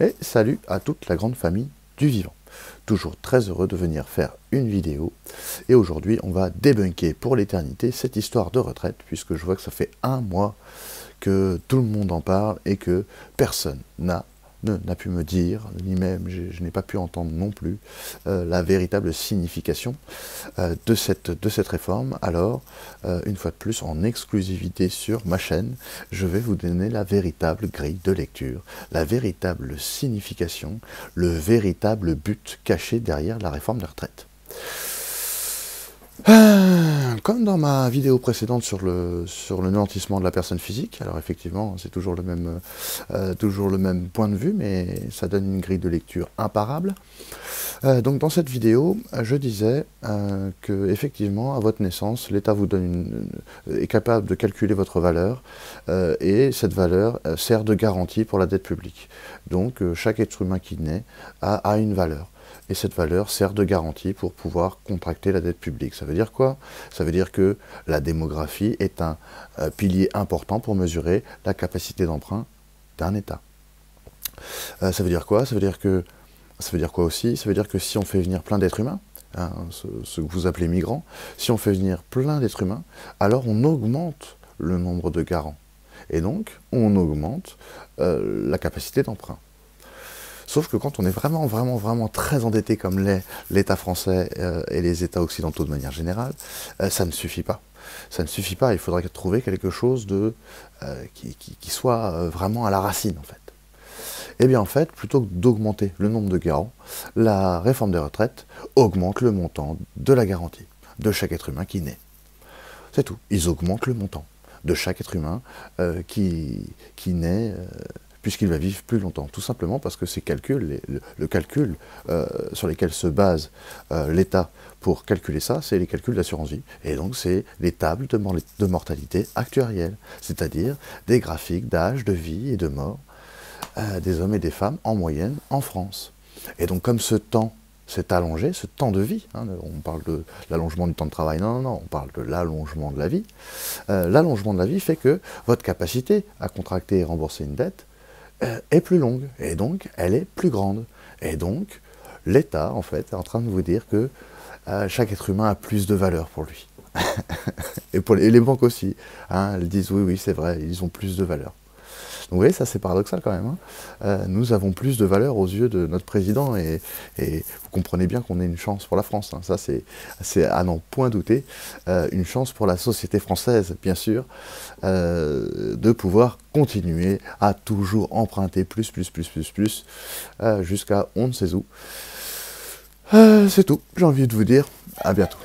Et salut à toute la grande famille du vivant. Toujours très heureux de venir faire une vidéo. Et aujourd'hui, on va débunker pour l'éternité cette histoire de retraite, puisque je vois que ça fait un mois que tout le monde en parle et que personne n'a pu me dire, ni même je n'ai pas pu entendre non plus la véritable signification de cette réforme. Alors, une fois de plus, en exclusivité sur ma chaîne, je vais vous donner la véritable grille de lecture, la véritable signification, le véritable but caché derrière la réforme des retraites. Comme dans ma vidéo précédente sur le nantissement de la personne physique, alors effectivement c'est toujours le même point de vue, mais ça donne une grille de lecture imparable. Donc dans cette vidéo, je disais que effectivement à votre naissance, l'État vous donne est capable de calculer votre valeur et cette valeur sert de garantie pour la dette publique. Donc chaque être humain qui naît a une valeur. Et cette valeur sert de garantie pour pouvoir contracter la dette publique. Ça veut dire quoi? Ça veut dire que la démographie est un pilier important pour mesurer la capacité d'emprunt d'un État. Ça veut dire quoi? Ça veut dire quoi aussi? Ça veut dire que si on fait venir plein d'êtres humains, hein, ce que vous appelez migrants, si on fait venir plein d'êtres humains, alors on augmente le nombre de garants. Et donc, on augmente la capacité d'emprunt. Sauf que quand on est vraiment très endetté comme l'est l'État français et les États occidentaux de manière générale, ça ne suffit pas. Ça ne suffit pas, il faudrait trouver quelque chose qui soit vraiment à la racine en fait. Eh bien en fait, plutôt que d'augmenter le nombre de garants, la réforme des retraites augmente le montant de la garantie de chaque être humain qui naît. C'est tout, ils augmentent le montant de chaque être humain qui naît puisqu'il va vivre plus longtemps, tout simplement parce que ces calculs, le calcul sur lesquels se base l'État pour calculer ça, c'est les calculs d'assurance vie, et donc c'est les tables de mortalité actuarielle, c'est-à-dire des graphiques d'âge, de vie et de mort des hommes et des femmes en moyenne en France. Et donc comme ce temps s'est allongé, ce temps de vie, hein, on parle de l'allongement du temps de travail, non, on parle de l'allongement de la vie. L'allongement de la vie fait que votre capacité à contracter et rembourser une dette est plus longue, et donc elle est plus grande. Et donc, l'État, en fait, est en train de vous dire que chaque être humain a plus de valeur pour lui. et les banques aussi, hein, elles disent oui, c'est vrai, ils ont plus de valeur. Donc vous voyez, ça c'est paradoxal quand même. Hein. Nous avons plus de valeur aux yeux de notre président et vous comprenez bien qu'on est une chance pour la France. Hein. Ça c'est à n'en point douter. Une chance pour la société française, bien sûr, de pouvoir continuer à toujours emprunter plus, jusqu'à on ne sait où. C'est tout. J'ai envie de vous dire à bientôt.